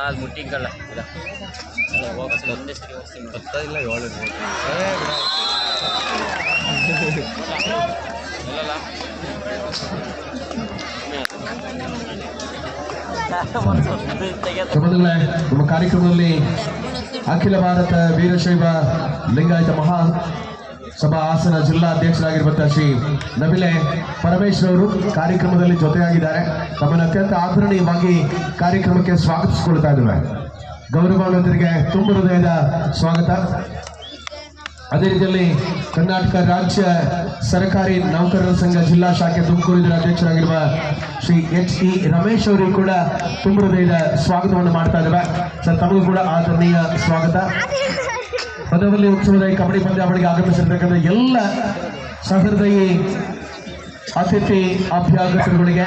ಅದು ಮುಟ್ಟಿಂಗಲ್ಲ ಇಲ್ಲ ಒಂದೇ ಸರಿ ಹೋಗ್ತೀನಿ ಇಲ್ಲ 7 ಅಲ್ಲಲ್ಲ ನಮ್ಮ ಕಾರ್ಯಕ್ರಮದಲ್ಲಿ ಅಖಿಲ ಭಾರತ ವೀರಶೈವ ಲಿಂಗಾಯತ ಮಹಾ ಸಭಾ ಹಾಸನ ಜಿಲ್ಲಾ ಅಧ್ಯಕ್ಷರಾಗಿರುವಂತಹ ಶ್ರೀ ನಬಿಲೆ ಪರಮೇಶ್ವರ್ ಅವರು ಕಾರ್ಯಕ್ರಮದಲ್ಲಿ ಜೊತೆಯಾಗಿದ್ದಾರೆ. ತಮ್ಮನ್ನು ಅತ್ಯಂತ ಆದರಣೀಯವಾಗಿ ಕಾರ್ಯಕ್ರಮಕ್ಕೆ ಸ್ವಾಗತಿಸಿಕೊಳ್ತಾ ಇದ್ದೇವೆ. ಗೌರವಾನ್ವಿತರಿಗೆ ತುಂಬ ಹೃದಯದ ಸ್ವಾಗತ. ಅದೇ ರೀತಿಯಲ್ಲಿ ಕರ್ನಾಟಕ ರಾಜ್ಯ ಸರ್ಕಾರಿ ನೌಕರರ ಸಂಘ ಜಿಲ್ಲಾ ಶಾಖೆ ತುಮಕೂರು ಇದರ ಅಧ್ಯಕ್ಷರಾಗಿರುವ ಶ್ರೀ HE ರಮೇಶ್ ಅವರಿಗೂ ಕೂಡ ತುಂಬ ಹೃದಯದ ಸ್ವಾಗತವನ್ನು ಮಾಡ್ತಾ ಇದ್ದೇವೆ. ಸರ್, ತಮಗೂ ಕೂಡ ಆದರಣೀಯ ಸ್ವಾಗತ. ಪದವಲ್ಲಿ ಉತ್ಸವದ ಈ ಕಬಡ್ಡಿ ಪಂದ್ಯಾವಳಿಗೆ ಆಗಮಿಸಿರ್ತಕ್ಕಂಥ ಎಲ್ಲ ಸಹೃದಯಿ ಅತಿಥಿ ಅಭ್ಯಾಗತರುಗಳಿಗೆ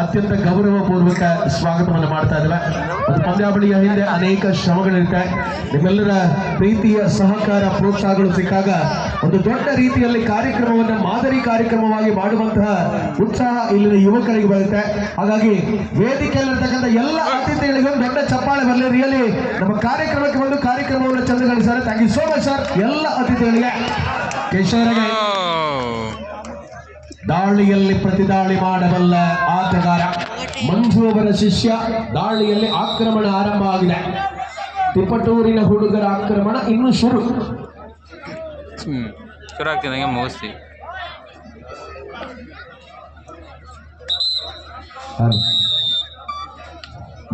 ಅತ್ಯಂತ ಗೌರವಪೂರ್ವಕ ಸ್ವಾಗತವನ್ನು ಮಾಡ್ತಾ ಇದ್ದೇವೆ. ಒಂದು ಪಂದ್ಯಾವಳಿಯ ಹಿಂದೆ ಅನೇಕ ಶ್ರಮಗಳಿರುತ್ತೆ. ನಿಮ್ಮೆಲ್ಲರ ಪ್ರೀತಿಯ ಸಹಕಾರ ಪ್ರೋತ್ಸಾಹಗಳು ಸಿಕ್ಕಾಗ ಒಂದು ದೊಡ್ಡ ರೀತಿಯಲ್ಲಿ ಕಾರ್ಯಕ್ರಮವನ್ನು ಮಾದರಿ ಕಾರ್ಯಕ್ರಮವಾಗಿ ಮಾಡುವಂತಹ ಉತ್ಸಾಹ ಇಲ್ಲಿನ ಯುವಕರಿಗೆ ಬರುತ್ತೆ. ಹಾಗಾಗಿ ವೇದಿಕೆಯಲ್ಲಿರ್ತಕ್ಕಂಥ ಎಲ್ಲ ಅತಿಥಿಗಳಿಗೂ ದೊಡ್ಡ ಚಪ್ಪಾಳೆ ಬರಲಿ. ರಿಯಲಿ ನಮ್ಮ ಕಾರ್ಯಕ್ರಮಕ್ಕೆ ಬಂದು ಕಾರ್ಯಕ್ರಮವನ್ನು ಚಂದಗೊಳಿಸ್ತಾರೆ. Thank you so much sir. ಎಲ್ಲ ಅತಿಥಿಗಳಿಗೆ ಕೇಶವರಿಗೆ ದಾಳಿಯಲ್ಲಿ ಪ್ರತಿದಾಳಿ ಮಾಡಬಲ್ಲ ಆಟಗಾರ ಮಂಜು ಅವರ ಶಿಷ್ಯ. ದಾಳಿಯಲ್ಲಿ ಆಕ್ರಮಣ ಆರಂಭ ಆಗಿದೆ. ತಿಪಟೂರಿನ ಹುಡುಗರ ಆಕ್ರಮಣ ಇನ್ನು ಶುರು ಆಗ್ತಿದ್ದಂಗೆ ಮುಗಿಸ್ತೀವಿ.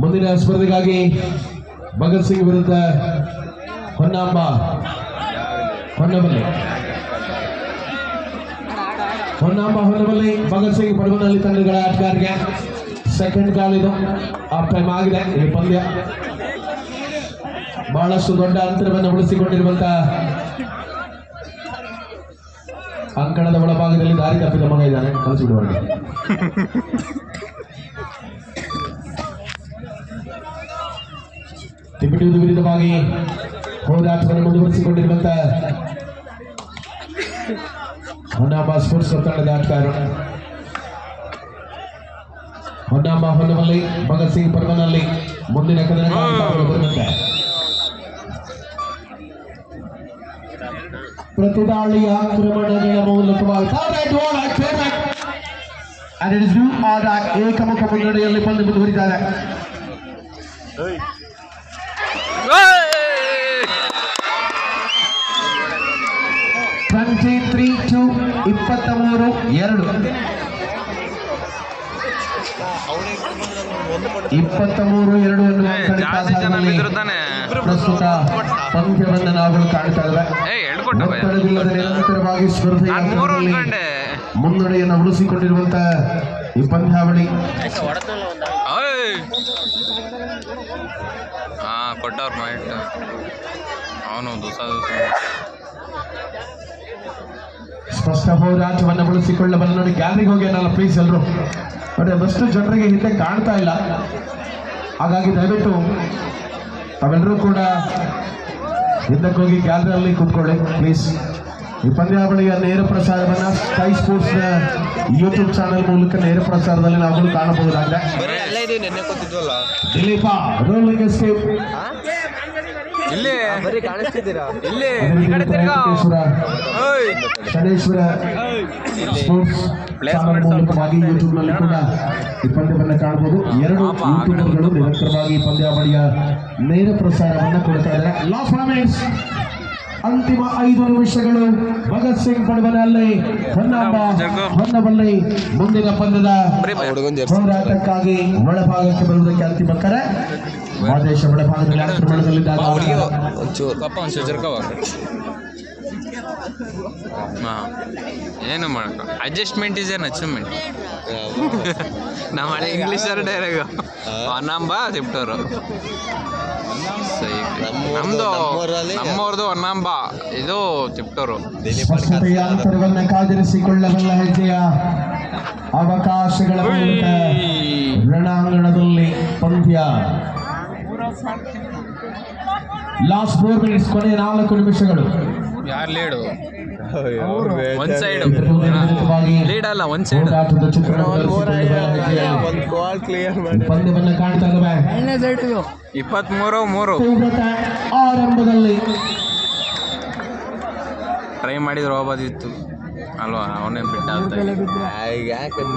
ಮುಂದಿನ ಸ್ಪರ್ಧೆಗಾಗಿ ಭಗತ್ ಸಿಂಗ್ ವಿರುದ್ಧ ಹೊನ್ನಬಲ್ಲಿ ಭಗತ್ ಸಿಂಗ್ ಪಡವನಹಳ್ಳಿ ತಂಡಗಳ ಆಟಗಾರರಿಗೆ ಸೆಕೆಂಡ್ ಕಾಲ್. ಇದು ಆಫ್ ಟೈಮ್ ಆಗಿದೆ. ಈ ಪಂದ್ಯ ಬಹಳಷ್ಟು ದೊಡ್ಡ ಅಂತರವನ್ನು ಉಳಿಸಿಕೊಂಡಿರುವಂತಹ ಅಂಕಣದ ಒಳಭಾಗದಲ್ಲಿ ದಾರಿ ತಪ್ಪಿದ ಮಗ ಇದ್ದಾನೆ. ಕಳಿಸಿಬಿಡುವವರಿಗೆ ತಿಪಟೂರು ವಿರುದ್ಧವಾಗಿ ಹೋರಾಟವನ್ನು ಮುಂದುವರಿಸಿಕೊಂಡಿರುವಂತಹ ಹೊನ್ನಾಂಬ ಸ್ಪೋರ್ಟ್ಸ್ ತಂಡದ ಆಟಗಾರರು ಹೊನ್ನಬಲ್ಲಿ ಭಗತ್ ಸಿಂಗ್ ಪರ್ವನಲ್ಲಿ ಮುಂದಿನ ಕದನ ಬರುತ್ತದೆ. ಪ್ರತಿದಾಳಿ ಆಕ್ರಮಣಗಳ ಮೂಲಕವಾಗಿ ಏಕಮುಖ ಮುನ್ನಡೆಯಲ್ಲಿ ಪಂದ್ಯ ಮುಂದುವರಿದ್ದಾರೆ. 23-2 23-2 ಪ್ರಸ್ತುತ ಪಂದ್ಯವನ್ನು ನಾವು ಕಾಣ್ತಾ ಇದ್ದೇವೆ. ಒತ್ತಡವಿಲ್ಲದೆ ನಿರಂತರವಾಗಿ ಸ್ಪರ್ಧೆಯಲ್ಲಿ ಮುನ್ನಡೆಯನ್ನು ಉಳಿಸಿಕೊಂಡಿರುವಂತಹ ಈ ಪಂದ್ಯಾವಳಿ ಕೊಟ್ಟವ್ರ ಮೈಟ್ ಅವನು ಸ್ಪಷ್ಟ ಹೋರಾಟವನ್ನು ಬಳಸಿಕೊಳ್ಳಬಲ್ಲ. ನೋಡಿ, ಗ್ಯಾಲರಿಗೆ ಹೋಗಿ ಅನ್ನಲ್ಲ ಪ್ಲೀಸ್ ಎಲ್ಲರೂ. ಬಟ್ ಅದಷ್ಟು ಜನರಿಗೆ ಹಿಂದೆ ಕಾಣ್ತಾ ಇಲ್ಲ. ಹಾಗಾಗಿ ದಯವಿಟ್ಟು ತಾವೆಲ್ಲರೂ ಕೂಡ ಹಿಂದಕ್ಕೆ ಹೋಗಿ ಗ್ಯಾಲರಿಯಲ್ಲಿ ಕೂತ್ಕೊಳ್ಳಿ ಪ್ಲೀಸ್. ಈ ಪಂದ್ಯಾವಳಿಯ ನೇರ ಪ್ರಸಾರವನ್ನು ಸ್ಕೈ ಸ್ಪೋರ್ಟ್ಸ್ ಯೂಟ್ಯೂಬ್ ಚಾನೆಲ್ ಮೂಲಕ ನೇರ ಪ್ರಸಾರದಲ್ಲಿ ನಾವು ಕಾಣಬಹುದಾಗಿದೆ. Dilip rolling escape Shaneshwara sports channel ಮೂಲಕವಾಗಿ ಯೂಟ್ಯೂಬ್ ನಲ್ಲಿ ಕೂಡ ಈ ಪಂದ್ಯವನ್ನು ಕಾಣಬಹುದು. 2 ಯೂಟ್ಯೂಬರ್ಗಳು ನಿರಂತರವಾಗಿ ಪಂದ್ಯಾವಳಿಯ ನೇರ ಪ್ರಸಾರವನ್ನು ಕೊಡ್ತಾ ಇದ್ದಾರೆ. ಲಾಸ್ಟ್ ಮೊಮೆಂಟ್ಸ್, ಅಂತಿಮ 5 ನಿಮಿಷಗಳು. ಭಗತ್ ಸಿಂಗ್ ಪಡವನಹಳ್ಳಿ ಹೊನ್ನಬಲ್ಲಿ ಮುಂದಿನ ಪಂದ್ಯದ ಹೋರಾಟಕ್ಕಾಗಿ ಒಳಭಾಗಕ್ಕೆ ಬರುವುದಕ್ಕೆ ಅಂತಿಮ ಕರೆ. ಆದೇಶ ಒಳಭಾಗದಲ್ಲಿ ಆಕ್ರಮಣದಲ್ಲಿದ್ದಾಗ ಏನು ಮಾಡಕ ಅಡ್ಜಸ್ಟ್ಮೆಂಟ್ ಇಸ್ ಏನ್ ಅಚೀವ್ಮೆಂಟ್. ನಮ್ಮ ಹಳೆ ಇಂಗ್ಲೀಷರ್ ಡೈರೆಗ ಹೊನ್ನಾಂಬ ತಿಪ್ಟೂರು ನಮ್ಮವ್ರದ್ದು ಹೊನ್ನಾಂಬ, ಇದು ತಿಪ್ಟೂರು. ಅಂತರವನ್ನು ಕಾದಿರಿಸಿಕೊಳ್ಳಬಲ್ಲ ಹೆಜ್ಜೆಯ ಅವಕಾಶಗಳ ಮೂಲಕ ರಣಾಂಗಣದಲ್ಲಿ ಪಂದ್ಯ ಲಾಸ್ಟ್ 4 ಮಿನಿಟ್ಸ್, ಕೊನೆಯ 4 ನಿಮಿಷಗಳು. ಯಾರು ಲೀಡು? ಒಂದ್ ಸೈಡ್ ವಿರುದ್ಧವಾಗಿ ಲೀಡ್ ಅಲ್ಲ, ಒಂದ್ ಸೈಡ್. ಹೋರಾಟದ ಪಂದ್ಯವನ್ನು ಕಾಣ್ತಾ ಇದ್ದಾವೆ. 23-3 ತೀವ್ರತೆ ಆರಂಭದಲ್ಲಿ ಟ್ರೈ ಮಾಡಿದ್ರೆ ಹೋಗೋದಿತ್ತು ಅಲ್ವಾ? ಅವನೇ ಬಿಟ್ಟ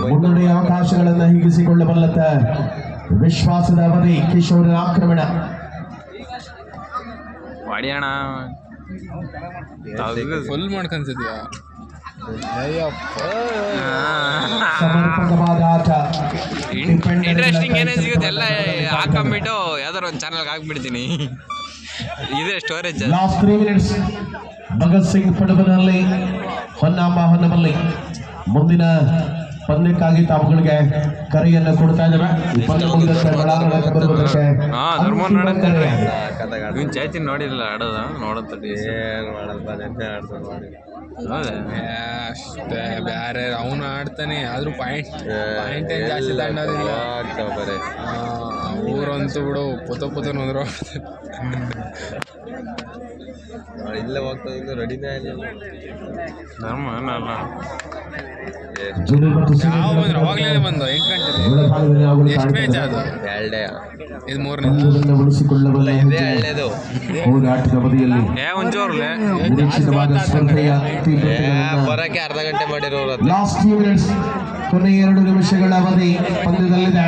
ಮುನ್ನಡೆಯ ಅವಕಾಶಗಳನ್ನು ಹಿಗ್ಗಿಸಿಕೊಳ್ಳಬಲ್ಲತ ವಿಶ್ವಾಸದ ಅವಧಿ. ಕಿಶೋರನ ಆಕ್ರಮಣ. ಹೊಡಿಯೋಣ ಫುಲ್ ಮಾಡ್ಕೊಂತಿದ್ಯಾ? ಸಮರ್ಪಕವಾದ ಆಟ. ಇಂಟ್ರೆಸ್ಟಿಂಗ್ ಏನೇ ಸಿಗುತ್ತೆ ಎಲ್ಲ ಹಾಕೊಂಬಿಟ್ಟು ಯಾವ್ದಾರು ಒಂದು ಚಾನಲ್ಗೆ ಹಾಕ್ಬಿಡ್ತೀನಿ. ಇದೇ storage. Last 3 minutes. Bhagat Singh ಪಡವನಲ್ಲಿ ಹೊನ್ನಾಂಬ ಹೊನ್ನಮಲ್ಲಿ ಮುಂದಿನ ಪಂದ್ಯಕ್ಕಾಗಿ ತಾವುಗಳಿಗೆ ಕರೆಯನ್ನು ಕೊಡ್ತಾ ಇದ್ದೇವೆ. ಈ ಪಂದ್ಯ ಮುಗಿದಂತೆ ಒಳಾಂಗಣಕ್ಕೆ ಬರುವುದಕ್ಕೆ ನೀನು ಚೈತಿನ್ ನೋಡಿಲ್ಲ ಆಡೋದ? ನೋಡಂತ ಬೇರೆ ಅವನು ಆಡ್ತಾನೆ, ಆದ್ರೂ ಪಾಯಿಂಟ್ ಏನ್ ಜಾಸ್ತಿ ತಗೊಂಡಿಲ್ಲ. ಊರಂತೂ ಬಿಡು ಪುತ ನೋದ್ರು ಇಲ್ಲೇ ಹೋಗ್ತಾ ರೆಡಿನೇ ಆಗಿಲ್ಲ. ಅವಾಗಲೇ ಬಂದು 8 ಗಂಟೆ. ಎಷ್ಟು ಮ್ಯಾಚ್ ಅದು? ಇದು 3ನೇ. ಉಳಿಸಿಕೊಳ್ಳಬಲ್ಲ ಹೋರಾಟದ ಅವಧಿಯಲ್ಲಿ ಒಂಚೂರ್ಲೆ ನಿರೀಕ್ಷಿತವಾದ ಸ್ಪರ್ಧೆಯ ಬರಕ್ಕೆ ಅರ್ಧ ಗಂಟೆ ಮಾಡಿರೋರು. ಲಾಸ್ಟ್ 2 ಮಿನಿಟ್ಸ್, ಕೊನೆಯ 2 ನಿಮಿಷಗಳ ಅವಧಿ ಪಂದ್ಯದಲ್ಲಿದೆ.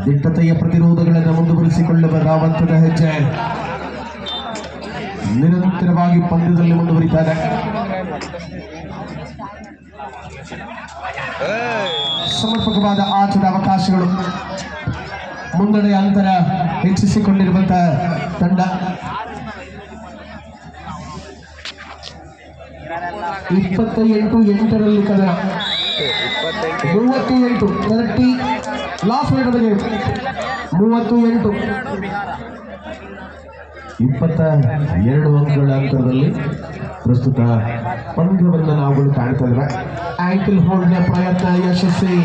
ದಿಟ್ಟತೆಯ ಪ್ರತಿರೋಧಗಳನ್ನು ಮುಂದುವರಿಸಿಕೊಳ್ಳುವ ರಾವಂತದ ಹೆಜ್ಜೆ ನಿರಂತರವಾಗಿ ಪಂದ್ಯದಲ್ಲಿ ಮುಂದುವರಿತಾರೆ. ಸಮರ್ಪಕವಾದ ಆಟದ ಅವಕಾಶಗಳು. ಮುನ್ನಡೆಯ ಅಂತರ ಹೆಚ್ಚಿಸಿಕೊಂಡಿರುವಂತಹ ತಂಡ 28-8ರಲ್ಲಿ ಕದನ. 38 30 ಲಾಸ್ಟ್ ಮಿನಿಟ್ ಬಗ್ಗೆ 38 22 ಅಂಕಗಳ ಅಂತರದಲ್ಲಿ ಪ್ರಸ್ತುತ ಪಂದ್ಯವನ್ನು ನಾವುಗಳು ಕಾಣ್ತಾ ಇದ್ದೇವೆ. ಆಂಕಲ್ ಹೋಲ್ಡ್ನ ಪ್ರಯತ್ನ ಯಶಸ್ವಿ.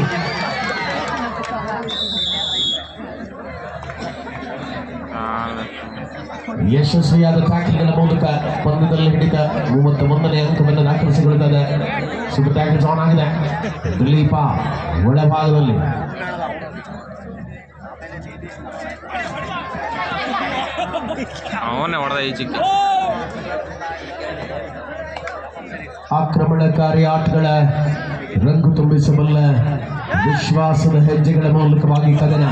ಯಶಸ್ವಿಯಾದ ಟ್ಯಾಕಲ್ಗಳ ಮೂಲಕ ಪಂದ್ಯದಲ್ಲಿ ಹಿಡಿದ 31ನೇ ಅಂಕವನ್ನು ದಾಖಲಿಸಿಕೊಳ್ಳುತ್ತದೆ. ಸೂಪರ್ ಟ್ಯಾಕಲ್ಸ್ ಆನ್ ಆಗಿದೆ. ದಿಲೀಪ ಒಳಭಾಗದಲ್ಲಿ ಅವನೇ ಹೊಡೆದ ಈಚೆಗೆ. ಆಕ್ರಮಣಕಾರಿ ಆಟಗಳ ರಂಗು ತುಂಬಿಸಬಲ್ಲ ವಿಶ್ವಾಸದ ಹೆಜ್ಜೆಗಳ ಮೂಲಕವಾಗಿ ಕದನ.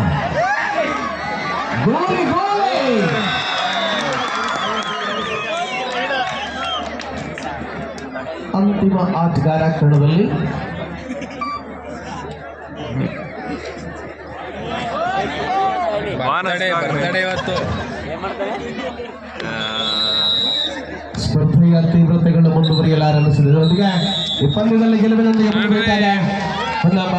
ಗೋಲಿ ಗೋಲಿ. ಅಂತಿಮ ಆಟಗಾರ ಕಣದಲ್ಲಿ. ಬರ್ತಡೇ ಇವತ್ತು. ಸ್ಪರ್ಧೆಯ ತೀವ್ರತೆಗಳು ಮುಂದುವರಿಯಲಾರಂಭಿಸಿದೆ. ಈ ಪಂದ್ಯದಲ್ಲಿ ಗೆಲುವಿನೊಂದಿಗೆ ಹೊನ್ನಾಂಬ